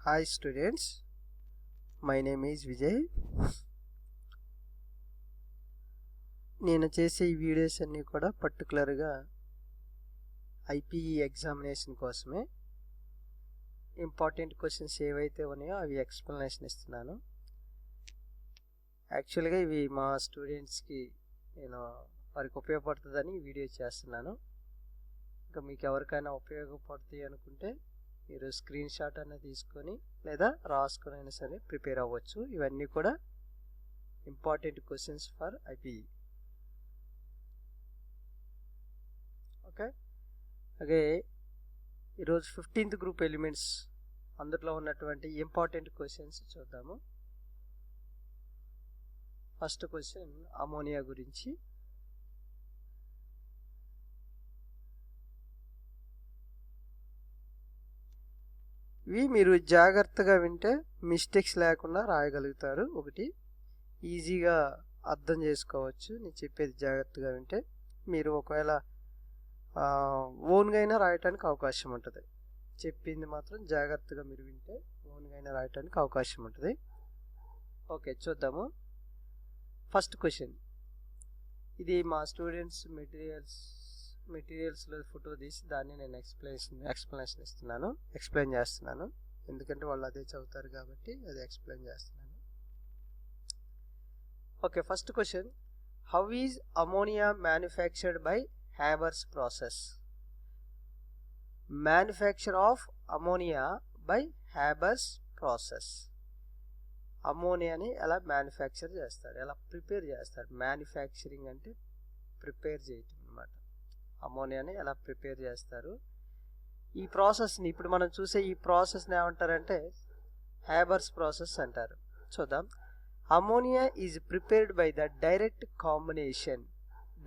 Hi students, my name is Vijay. నేను చేసే ఈ వీడియోస్ అన్నీ కూడా పర్టికులర్గా ఐపీఈ ఎగ్జామినేషన్ కోసమే. ఇంపార్టెంట్ క్వశ్చన్స్ ఏవైతే ఉన్నాయో అవి ఎక్స్ప్లెనేషన్ ఇస్తున్నాను. యాక్చువల్గా ఇవి మా స్టూడెంట్స్కి నేను వారికి ఉపయోగపడుతుందని ఈ వీడియో చేస్తున్నాను. ఇంకా మీకు ఎవరికైనా ఉపయోగపడుతుంది అనుకుంటే మీరు స్క్రీన్ షాట్ అనేది తీసుకొని లేదా రాసుకొని అయినా సరే ప్రిపేర్ అవ్వచ్చు. ఇవన్నీ కూడా important questions for IPE. Okay, అలాగే ఈరోజు 15th గ్రూప్ ఎలిమెంట్స్ అందులో ఉన్నటువంటి ఇంపార్టెంట్ క్వశ్చన్స్ చూద్దాము. ఫస్ట్ క్వశ్చన్ అమోనియా గురించి. ఇవి మీరు జాగ్రత్తగా వింటే మిస్టేక్స్ లేకుండా రాయగలుగుతారు. ఒకటి ఈజీగా అర్థం చేసుకోవచ్చు. నేను చెప్పేది జాగ్రత్తగా వింటే మీరు ఒకవేళ ఓన్గా అయినా రాయటానికి అవకాశం ఉంటుంది. చెప్పింది మాత్రం జాగ్రత్తగా మీరు వింటే ఓన్గా అయినా రాయటానికి అవకాశం ఉంటుంది. ఓకే, చూద్దాము. ఫస్ట్ క్వశ్చన్, ఇది మా స్టూడెంట్స్ మెటీరియల్స్లో ఫోటో తీసి దాన్ని నేను ఎక్స్ప్లెనేషన్ ఇస్తున్నాను, ఎక్స్ప్లెయిన్ చేస్తున్నాను. ఎందుకంటే వాళ్ళు అదే చదువుతారు కాబట్టి అది ఎక్స్ప్లెయిన్ చేస్తున్నాను. Okay, first question, how is ammonia manufactured by Haber's process? Manufacture of ammonia by Haber's process. అమోనియాని ఎలా మ్యానుఫ్యాక్చర్ చేస్తారు, ఎలా ప్రిపేర్ చేస్తారు? మ్యానుఫ్యాక్చరింగ్ అంటే ప్రిపేర్ చేయటం అన్నమాట. అమోనియాని ఎలా ప్రిపేర్ చేస్తారు? ఈ ప్రాసెస్ని ఇప్పుడు మనం చూసే ఈ ప్రాసెస్ని ఏమంటారంటే హ్యాబర్స్ ప్రాసెస్ అంటారు. చూద్దాం. Ammonia is prepared by the direct combination.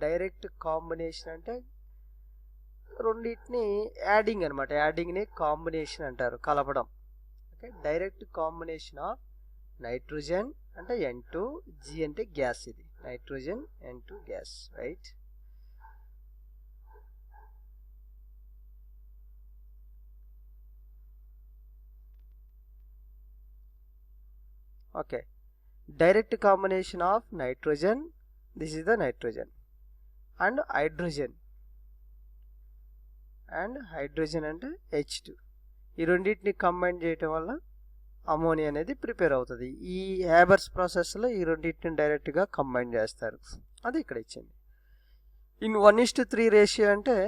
Direct combination అంటే రెండింటిని యాడింగ్ అనమాట. యాడింగ్ని కాంబినేషన్ అంటారు, కలపడం. Okay, direct combination of nitrogen అంటే N2, G అంటే గ్యాస్. ఇది nitrogen N2 gas, right? Okay, direct combination of nitrogen, this is the nitrogen, and hydrogen. And hydrogen అంటే H2. ఈ రెండింటిని కంబైన్ చేయటం వల్ల అమోనియా అనేది ప్రిపేర్ అవుతుంది. ఈ హ్యాబర్స్ ప్రాసెస్లో ఈ రెండింటిని డైరెక్ట్గా కంబైన్ చేస్తారు. అది ఇక్కడ ఇచ్చింది. ఇన్ 1:3 రేషియో అంటే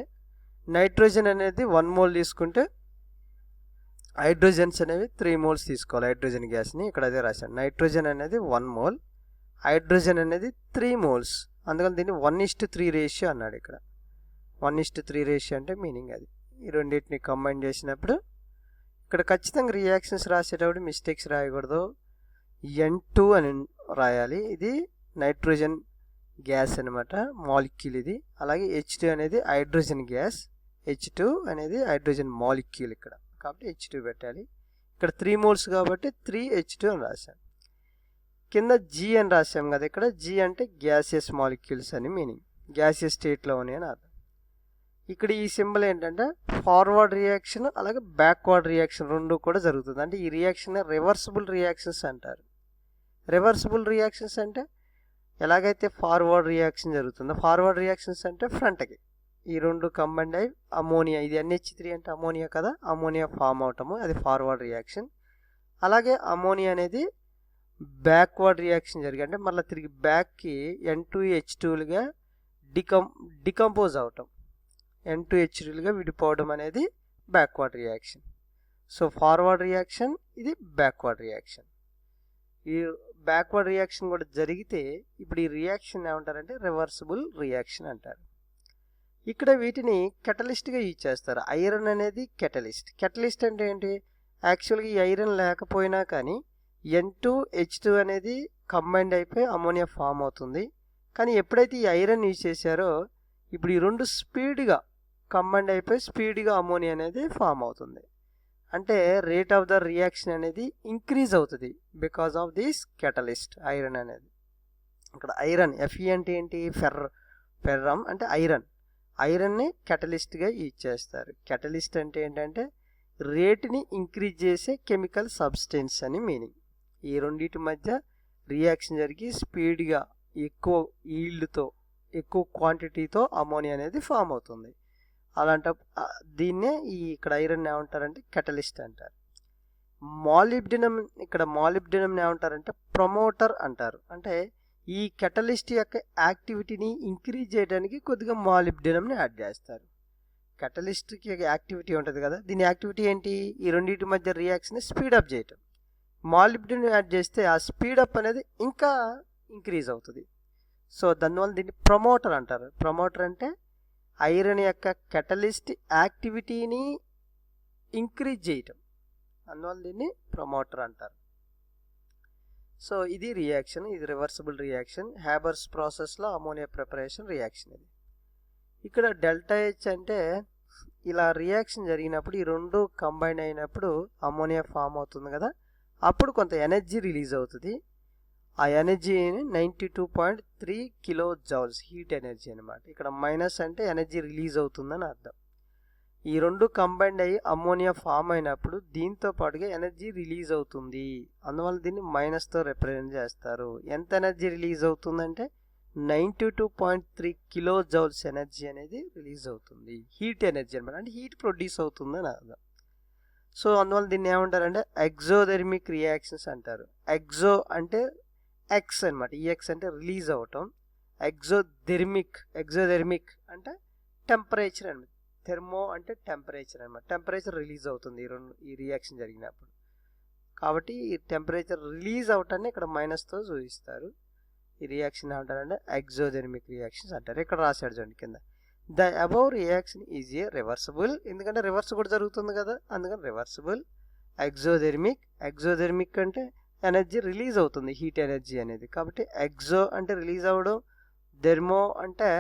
నైట్రోజన్ అనేది 1 మోల్ తీసుకుంటే హైడ్రోజన్స్ అనేవి 3 మోల్స్ తీసుకోవాలి. హైడ్రోజన్ గ్యాస్ని ఇక్కడ అదే రాశాను. నైట్రోజన్ అనేది 1 మోల్, హైడ్రోజన్ అనేది 3 మోల్స్. అందుకని దీన్ని 1:3 రేషియో అన్నాడు. ఇక్కడ 1:3 రేషియో అంటే మీనింగ్ అది. ఈ రెండింటిని కంబైన్ చేసినప్పుడు ఇక్కడ ఖచ్చితంగా రియాక్షన్స్ రాసేటప్పుడు మిస్టేక్స్ రాయకూడదు. N2 అని రాయాలి. ఇది నైట్రోజన్ గ్యాస్ అనమాట, మాలిక్యూల్ ఇది. అలాగే H2 అనేది హైడ్రోజన్ గ్యాస్, H2 అనేది హైడ్రోజన్ మాలిక్యూల్ ఇక్కడ, కాబట్టి H2 పెట్టాలి. ఇక్కడ 3 మోల్స్ కాబట్టి 3H2 అని రాశాం. కింద G అని రాసాం కదా, ఇక్కడ G అంటే గ్యాసియస్ మాలిక్యూల్స్ అని మీనింగ్, గ్యాసియస్ స్టేట్లో ఉన్నాయి అని అర్థం. ఇక్కడ ఈ సింబల్ ఏంటంటే ఫార్వర్డ్ రియాక్షన్ అలాగే బ్యాక్వర్డ్ రియాక్షన్ రెండు కూడా జరుగుతుంది. అంటే ఈ రియాక్షన్ రివర్సిబుల్ రియాక్షన్స్ అంటారు. రివర్సిబుల్ రియాక్షన్స్ అంటే ఎలాగైతే ఫార్వర్డ్ రియాక్షన్ జరుగుతుందో, ఫార్వర్డ్ రియాక్షన్స్ అంటే ఫ్రంట్కి ఈ రెండు కంబైండ్ అయ్యి అమోనియా, ఇది NH3 అంటే అమోనియా కదా, అమోనియా ఫామ్ అవటము, అది ఫార్వర్డ్ రియాక్షన్. అలాగే అమోనియా అనేది బ్యాక్వర్డ్ రియాక్షన్ జరిగి అంటే మళ్ళీ తిరిగి బ్యాక్కి N2H2లుగా డికంపోజ్ అవటం, N2H2లుగా విడిపోవడం అనేది backward reaction. So forward reaction, ఇది బ్యాక్వర్డ్ రియాక్షన్. ఈ బ్యాక్వర్డ్ రియాక్షన్ కూడా జరిగితే ఇప్పుడు ఈ రియాక్షన్ ఏమంటారంటే రివర్సిబుల్ రియాక్షన్ అంటారు. ఇక్కడ వీటిని కెటలిస్ట్గా యూజ్ చేస్తారు. ఐరన్ అనేది కెటలిస్ట్. కెటలిస్ట్ అంటే ఏంటి? యాక్చువల్గా ఈ ఐరన్ లేకపోయినా కానీ N2H2 అనేది కంబైండ్ అయిపోయి అమోనియా ఫామ్ అవుతుంది. కానీ ఎప్పుడైతే ఈ ఐరన్ యూజ్ చేశారో ఇప్పుడు ఈ రెండు స్పీడ్గా కంబైండ్ అయిపోయి స్పీడ్గా అమోనియా అనేది ఫామ్ అవుతుంది. అంటే రేట్ ఆఫ్ ద రియాక్షన్ అనేది ఇంక్రీజ్ అవుతుంది because of this catalyst iron అనేది. ఇక్కడ ఐరన్ Fe అంటే ఏంటి? ఫెర్రం అంటే ఐరన్. ఐరన్ని కెటలిస్ట్గా యూజ్ చేస్తారు. కెటలిస్ట్ అంటే ఏంటంటే రేటుని ఇంక్రీజ్ చేసే కెమికల్ సబ్స్టెన్స్ అని మీనింగ్. ఈ రెండింటి మధ్య రియాక్షన్ జరిగి స్పీడ్గా ఎక్కువ ఈల్డ్తో ఎక్కువ క్వాంటిటీతో అమోనియా అనేది ఫామ్ అవుతుంది. అలాంటి దీన్నే ఇక్కడ ఐరన్ ఏమంటారంటే కెటలిస్ట్ అంటారు. మాలిబ్డినం, ఇక్కడ మాలిబ్డినం ఏమంటారంటే ప్రమోటర్ అంటారు. అంటే ఈ కెటలిస్ట్ యొక్క యాక్టివిటీని ఇంక్రీజ్ చేయడానికి కొద్దిగా మాలిబ్డినంని యాడ్ చేస్తారు. కెటలిస్ట్కి యాక్టివిటీ ఉంటుంది కదా, దీని యాక్టివిటీ ఏంటి? ఈ రెండింటి మధ్య రియాక్షన్ స్పీడప్ చేయటం. మాలిబ్డినం యాడ్ చేస్తే ఆ స్పీడప్ అనేది ఇంకా ఇంక్రీజ్ అవుతుంది. సో దానివల్ల దీన్ని ప్రమోటర్ అంటారు. ప్రమోటర్ అంటే ఐరన్ యొక్క కెటలిస్ట్ యాక్టివిటీని ఇంక్రీజ్ చేయటం, అందువల్ల దీన్ని ప్రమోటర్ అంటారు. సో ఇది రియాక్షన్, ఇది రివర్సిబుల్ రియాక్షన్. హ్యాబర్స్ ప్రాసెస్లో అమోనియా ప్రిపరేషన్ రియాక్షన్ ఇది. ఇక్కడ డెల్టా హెచ్ అంటే ఇలా రియాక్షన్ జరిగినప్పుడు ఈ రెండు కంబైన్ అయినప్పుడు అమోనియా ఫామ్ అవుతుంది కదా, అప్పుడు కొంత ఎనర్జీ రిలీజ్ అవుతుంది. ఆ ఎనర్జీని 92.3 కిలో జౌల్స్ హీట్ ఎనర్జీ అనమాట. ఇక్కడ మైనస్ అంటే ఎనర్జీ రిలీజ్ అవుతుందని అర్థం. ఈ రెండు కంబైండ్ అయ్యి అమోనియా ఫామ్ అయినప్పుడు దీంతో పాటుగా ఎనర్జీ రిలీజ్ అవుతుంది, అందువల్ల దీన్ని మైనస్తో రిప్రజెంట్ చేస్తారు. ఎంత ఎనర్జీ రిలీజ్ అవుతుందంటే 92.3 కిలో జౌల్స్ ఎనర్జీ అనేది రిలీజ్ అవుతుంది. హీట్ ఎనర్జీ అనమాట, అంటే హీట్ ప్రొడ్యూస్ అవుతుందని అర్థం. సో అందువల్ల దీన్ని ఏమంటారంటే ఎగ్జోథెర్మిక్ రియాక్షన్స్ అంటారు. ఎగ్జో అంటే ఎక్స్ అనమాట, ఈఎక్స్ అంటే రిలీజ్ అవటం. ఎగ్జోథెర్మిక్ అంటే టెంపరేచర్ అనమాట. థెర్మో అంటే టెంపరేచర్ అనమాట, టెంపరేచర్ రిలీజ్ అవుతుంది ఈ రియాక్షన్ జరిగినప్పుడు. కాబట్టి ఈ టెంపరేచర్ రిలీజ్ అవటాన్ని ఇక్కడ మైనస్తో చూపిస్తారు. ఈ రియాక్షన్ ఏమంటారంటే ఎగ్జోథెర్మిక్ రియాక్షన్స్ అంటారు. ఇక్కడ రాశాడు చూడండి కింద, the above reaction is a reversible, ఎందుకంటే రివర్స్ కూడా జరుగుతుంది కదా, అందుకని రివర్సిబుల్. ఎగ్జోథెర్మిక్ అంటే ఎనర్జీ రిలీజ్ అవుతుంది, హీట్ ఎనర్జీ అనేది. కాబట్టి ఎగ్జో అంటే రిలీజ్ అవ్వడం, థెర్మో అంటే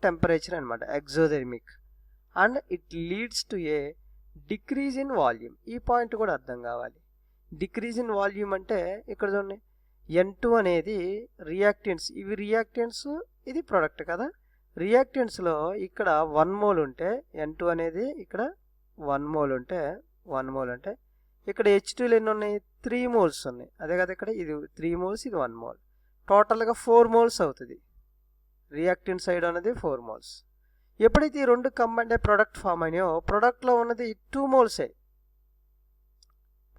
టెంపరేచర్ అనమాట, exothermic. And it leads to a decrease in volume. ఈ పాయింట్ కూడా అర్థం కావాలి. డిక్రీజ్ ఇన్ వాల్యూమ్ అంటే ఇక్కడ చూడండి, N2 అనేది రియాక్టెంట్స్, ఇవి రియాక్టెంట్స్, ఇది ప్రొడక్ట్ కదా. రియాక్టెంట్స్లో ఇక్కడ 1 మోల్ ఉంటే N2 అనేది ఇక్కడ 1 మోల్ ఉంటే ఇక్కడ H2 ఎన్ని ఉన్నాయి? 3 మోల్స్ ఉన్నాయి. అదే కదా, ఇక్కడ ఇది 3 మోల్స్, ఇది 1 మోల్, టోటల్గా 4 మోల్స్ అవుతుంది. రియాక్టెంట్ సైడ్ అనేది 4 మోల్స్. ఎప్పుడైతే ఈ రెండు కంబైండ్ అయ్యి ప్రొడక్ట్ ఫామ్ అయినాయో, ప్రొడక్ట్లో ఉన్నది 2 మోల్సే,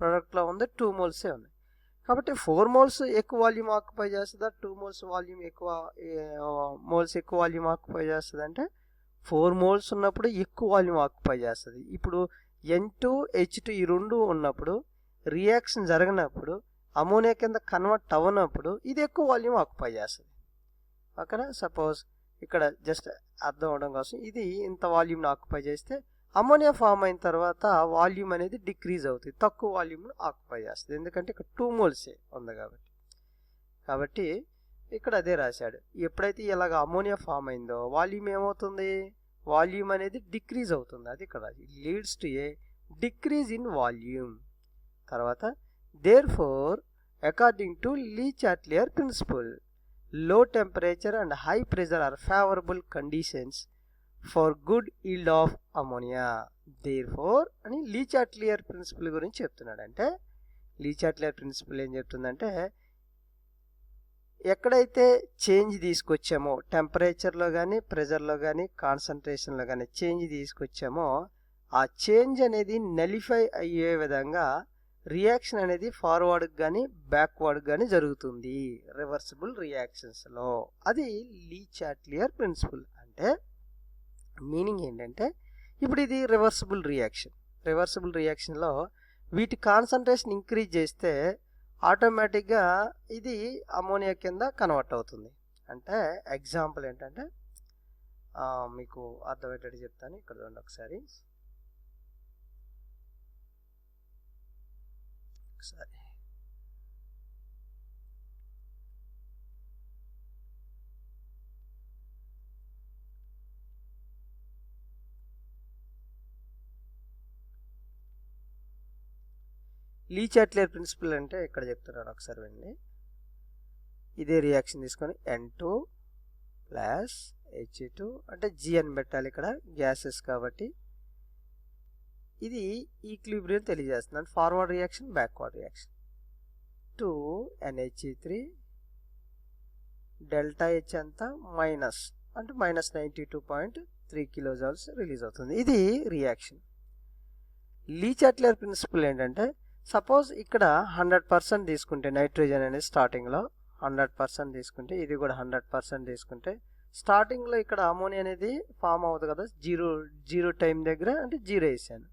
ప్రొడక్ట్లో ఉంది 2 మోల్సే ఉన్నాయి. కాబట్టి 4 మోల్స్ ఎక్కువ వాల్యూమ్ ఆక్యుపై చేస్తుందా, 2 మోల్స్ వాల్యూమ్ ఎక్కువ వాల్యూమ్ ఆక్యుపై చేస్తుంది అంటే 4 మోల్స్ ఉన్నప్పుడు ఎక్కువ వాల్యూమ్ ఆక్యుపై చేస్తుంది. ఇప్పుడు N2 H2 ఈ రెండు ఉన్నప్పుడు రియాక్షన్ జరగనప్పుడు అమోనియా కింద కన్వర్ట్ అవ్వనప్పుడు ఇది ఎక్కువ వాల్యూమ్ ఆక్యుపై చేస్తుంది. ఓకేనా? సపోజ్ ఇక్కడ జస్ట్ అర్థం అవడం కోసం ఇది ఇంత వాల్యూమ్ని ఆక్యుపై చేస్తే అమోనియా ఫామ్ అయిన తర్వాత వాల్యూమ్ అనేది డిక్రీజ్ అవుతుంది, తక్కువ వాల్యూమ్ను ఆక్యుపై చేస్తుంది, ఎందుకంటే ఇక్కడ 2 మోల్సే ఉంది కాబట్టి ఇక్కడ అదే రాశాడు. ఎప్పుడైతే ఇలాగ అమోనియా ఫామ్ అయిందో వాల్యూమ్ ఏమవుతుంది? వాల్యూమ్ అనేది డిక్రీజ్ అవుతుంది. అది ఇక్కడ leads to a decrease in volume. తర్వాత therefore according to Le Chatelier principle, low temperature and high pressure are favorable conditions for good yield of ammonia. Therefore అని లీ Chatelier principal గురించి చెప్తున్నాడు. అంటే లీ Chatelier principal ఏం చెప్తుందంటే, ఎక్కడైతే change తీసుకొచ్చామో టెంపరేచర్లో కానీ ప్రెజర్లో కానీ కాన్సన్ట్రేషన్లో కానీ చేంజ్ తీసుకొచ్చామో ఆ చేంజ్ అనేది నలిఫై అయ్యే విధంగా రియాక్షన్ అనేది ఫార్వర్డ్ కానీ బ్యాక్వర్డ్ కానీ జరుగుతుంది రివర్సిబుల్ రియాక్షన్స్లో. అది లీ చాట్లియర్ ప్రిన్సిపల్. అంటే మీనింగ్ ఏంటంటే, ఇప్పుడు ఇది రివర్సిబుల్ రియాక్షన్లో వీటి కాన్సన్ట్రేషన్ ఇంక్రీజ్ చేస్తే ఆటోమేటిక్గా ఇది అమోనియా కింద కన్వర్ట్ అవుతుంది. అంటే ఎగ్జాంపుల్ ఏంటంటే మీకు అర్థమయ్యేటట్టు చెప్తాను. ఇక్కడ చూడండి ఒకసారి. లీ చాట్లియర్ ప్రిన్సిపల్ అంటే ఇక్కడ చెప్తున్నాను, ఒకసారి వినండి. ఇదే రియాక్షన్ తీసుకొని N2 + H2 అంటే G అని పెట్టాలి, ఇక్కడ గ్యాసెస్ కాబట్టి ఇది ఈక్విలిబ్రియం తెలియజేస్తుంది. Forward reaction, backward reaction. 2NH3 delta H అంత మైనస్ అంటే -92.3 కిలోజౌల్స్ రిలీజ్ అవుతుంది. ఇది రియాక్షన్. లీ చాట్లియర్ ప్రిన్సిపల్ ఏంటంటే, సపోజ్ ఇక్కడ 100% తీసుకుంటే నైట్రోజన్ అనేది స్టార్టింగ్లో 100% తీసుకుంటే, ఇది కూడా 100% తీసుకుంటే, స్టార్టింగ్లో ఇక్కడ అమోనియా అనేది ఫామ్ అవుతుంది కదా, జీరో టైం దగ్గర అంటే 0 వేసాను.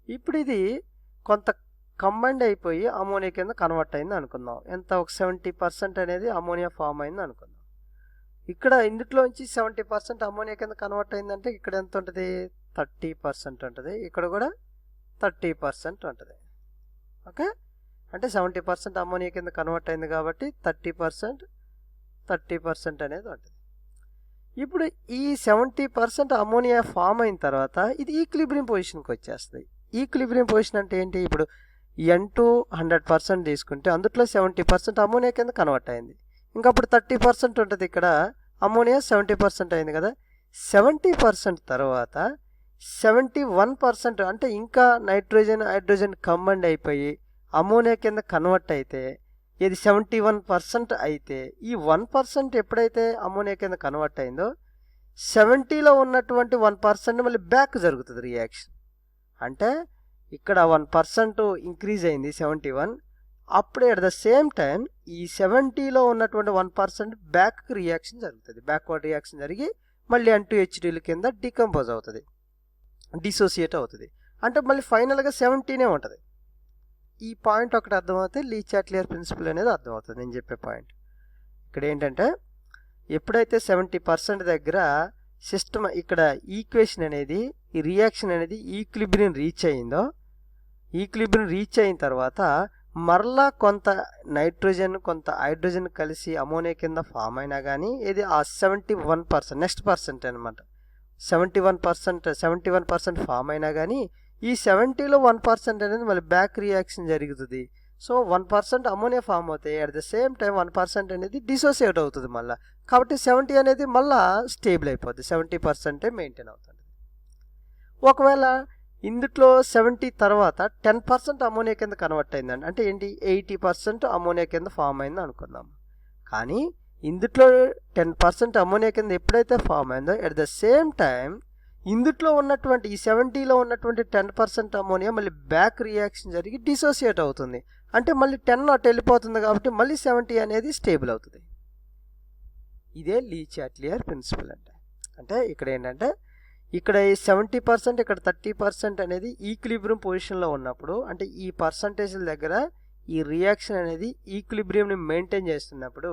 ఇప్పుడు ఇది కొంత కంబైండ్ అయిపోయి అమోనియా కింద కన్వర్ట్ అయింది అనుకుందాం. ఎంత, ఒక 70% అనేది అమోనియా ఫామ్ అయింది అనుకుందాం. ఇక్కడ ఇందులోంచి 70% అమోనియా కింద కన్వర్ట్ అయిందంటే ఇక్కడ ఎంత ఉంటుంది, 30% ఉంటుంది. ఇక్కడ కూడా 30% ఉంటుంది. ఓకే, అంటే 70% అమోనియా కింద కన్వర్ట్ అయింది కాబట్టి 30% అనేది ఉంటుంది. ఇప్పుడు ఈ 70% అమోనియా ఫామ్ అయిన తర్వాత ఇది ఈక్విలిబ్రియం పొజిషన్కి వచ్చేస్తుంది. ఈక్విలిబ్రియం పొజిషన్ అంటే ఏంటి, ఇప్పుడు N2 100% తీసుకుంటే అందులో 70% అమోనియా కింద కన్వర్ట్ అయింది. ఇంకా అప్పుడు 30% ఉంటుంది. ఇక్కడ అమోనియా 70% అయింది కదా. 70% తర్వాత 71% అంటే ఇంకా నైట్రోజన్ హైడ్రోజన్ కంబైండ్ అయిపోయి అమోనియా కింద కన్వర్ట్ అయితే, ఇది 71% అయితే, ఈ 1% ఎప్పుడైతే అమోనియా కింద కన్వర్ట్ అయిందో 70లో ఉన్నటువంటి 1% మళ్ళీ బ్యాక్ జరుగుతుంది రియాక్షన్. అంటే ఇక్కడ 1% ఇంక్రీజ్ అయింది 71. అప్పుడే అట్ ద సేమ్ టైం ఈ 70లో ఉన్నటువంటి 1% బ్యాక్ రియాక్షన్ జరుగుతుంది. బ్యాక్వర్డ్ రియాక్షన్ జరిగి మళ్ళీ N2H2 కింద డికంపోజ్ అవుతుంది, డిసోసియేట్ అవుతుంది. అంటే మళ్ళీ ఫైనల్గా 70నే ఉంటుంది. ఈ పాయింట్ ఒకటి అర్థమవుతే లీ చాట్లియర్ ప్రిన్సిపల్ అనేది అర్థమవుతుంది నేను చెప్పే పాయింట్. ఇక్కడ ఏంటంటే, ఎప్పుడైతే 70% దగ్గర సిస్టమ్ ఇక్కడ ఈక్వేషన్ అనేది, ఈ రియాక్షన్ అనేది ఈక్విలిబ్రియం రీచ్ అయిందో, ఈక్విలిబ్రియం రీచ్ అయిన తర్వాత మరలా కొంత నైట్రోజన్ కొంత హైడ్రోజన్ కలిసి అమోనియా కింద ఫామ్ అయినా కానీ, ఇది ఆ 71% నెక్స్ట్ పర్సెంట్ అనమాట, 71% ఫామ్ అయినా కానీ ఈ 70లో 1% అనేది మళ్ళీ బ్యాక్ రియాక్షన్ జరుగుతుంది. సో 1% అమోనియా ఫామ్ అవుతాయి, అట్ ద సేమ్ టైం 1% అనేది డిసోసియేట్ అవుతుంది మళ్ళీ. కాబట్టి 70 అనేది మళ్ళీ స్టేబుల్ అయిపోద్ది, 70% మెయింటైన్ అవుతుంది. ఒకవేళ ఇందులో 70 తర్వాత 10% అమోనియా కింద కన్వర్ట్ అయిందండి, అంటే ఏంటి, 80% అమోనియా కింద ఫామ్ అయింది అనుకుందాం. కానీ ఇందులో 10% అమోనియా కింద ఎప్పుడైతే ఫామ్ అయిందో, అట్ ద సేమ్ టైం ఇందులో ఉన్నటువంటి ఈ 70లో ఉన్నటువంటి 10% అమోనియా మళ్ళీ బ్యాక్ రియాక్షన్ జరిగి డిసోసియేట్ అవుతుంది. అంటే మళ్ళీ 10 అటు వెళ్ళిపోతుంది కాబట్టి మళ్ళీ 70 అనేది స్టేబుల్ అవుతుంది. ఇదే లీ చాట్లియర్ ప్రిన్సిపల్ అంటే ఇక్కడ ఏంటంటే, ఇక్కడ 70% ఇక్కడ 30% అనేది ఈక్విలిబ్రియం పొజిషన్లో ఉన్నప్పుడు, అంటే ఈ పర్సంటేజ్ల దగ్గర ఈ రియాక్షన్ అనేది ఈక్విలిబ్రియంని మెయింటైన్ చేస్తున్నప్పుడు,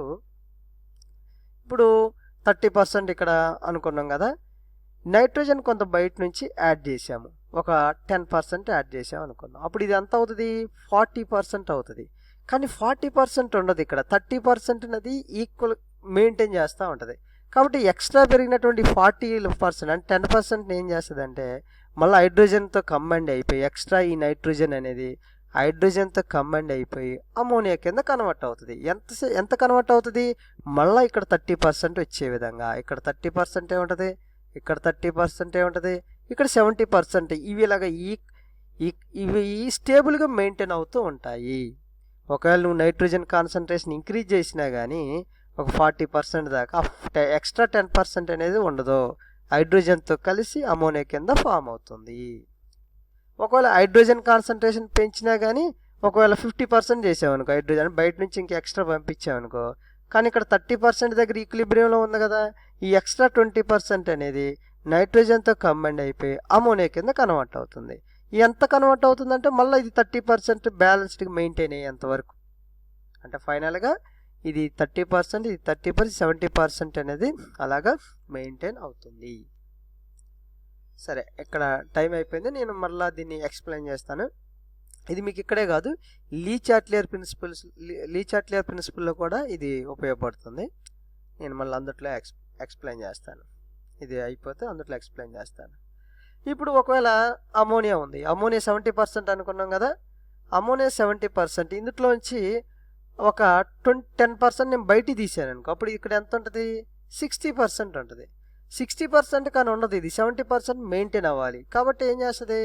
ఇప్పుడు 30% ఇక్కడ అనుకున్నాం కదా, నైట్రోజన్ కొంత బయట నుంచి యాడ్ చేసాము, ఒక 10% యాడ్ చేసాము అనుకుందాం. అప్పుడు ఇది ఎంత అవుతుంది, 40% అవుతుంది. కానీ 40% ఉండదు, ఇక్కడ 30% అనేది ఈక్వల్ మెయింటైన్ చేస్తూ ఉంటుంది. కాబట్టి ఎక్స్ట్రా పెరిగినటువంటి 40% అంటే 10% ఏం చేస్తుంది అంటే, మళ్ళీ హైడ్రోజన్తో కంబైండ్ అయిపోయి ఎక్స్ట్రా ఈ నైట్రోజన్ అనేది హైడ్రోజన్తో కంబైండ్ అయిపోయి అమోనియా కింద కన్వర్ట్ అవుతుంది. ఎంత కన్వర్ట్ అవుతుంది, మళ్ళీ ఇక్కడ 30% వచ్చే విధంగా, ఇక్కడ 30% ఉంటుంది, ఇక్కడ 30% ఉంటుంది, ఇక్కడ 70%. ఇవి ఇలాగా ఇవి స్టేబుల్గా మెయింటైన్ అవుతూ ఉంటాయి. ఒకవేళ నువ్వు నైట్రోజన్ కాన్సన్ట్రేషన్ ఇంక్రీజ్ చేసినా కానీ ఒక 40% దాకా ఎక్స్ట్రా 10% అనేది ఉండదు, హైడ్రోజన్తో కలిసి అమోనియా కింద ఫామ్ అవుతుంది. ఒకవేళ హైడ్రోజన్ కాన్సన్ట్రేషన్ పెంచినా కానీ, ఒకవేళ 50% చేసామనుకో, హైడ్రోజన్ బయట నుంచి ఇంక ఎక్స్ట్రా పంపించామనుకో, కానీ ఇక్కడ 30% దగ్గర ఈక్విలిబ్రియంలో ఉంది కదా, ఈ ఎక్స్ట్రా 20% అనేది నైట్రోజన్తో కంబైండ్ అయిపోయి అమోనియా కింద కన్వర్ట్ అవుతుంది. ఎంత కన్వర్ట్ అవుతుందంటే మళ్ళీ ఇది 30% బ్యాలెన్స్డ్గా మెయింటైన్ అయ్యేంత వరకు, అంటే ఫైనల్గా ఇది 30%, ఇది 30%, 70% అనేది అలాగా మెయింటైన్ అవుతుంది. సరే, ఇక్కడ టైం అయిపోయింది, నేను మళ్ళీ దీన్ని ఎక్స్ప్లెయిన్ చేస్తాను. ఇది మీకు ఇక్కడే కాదు, లీ చాట్లియర్ ప్రిన్సిపల్లో కూడా ఇది ఉపయోగపడుతుంది. నేను మళ్ళీ అందుట్లో ఎక్స్ప్లెయిన్ చేస్తాను. ఇది అయిపోతే అందుట్లో ఎక్స్ప్లెయిన్ చేస్తాను. ఇప్పుడు ఒకవేళ అమోనియా ఉంది, అమోనియా 70% అనుకున్నాం కదా, అమోనియా 70%, ఇందులోంచి ఒక 10% నేను బయటికి తీసాను అనుకో, అప్పుడు ఇక్కడ ఎంత ఉంటుంది, 60% ఉంటుంది. 60% కానీ ఉండదు, ఇది 70% మెయింటైన్ అవ్వాలి. కాబట్టి ఏం చేస్తుంది,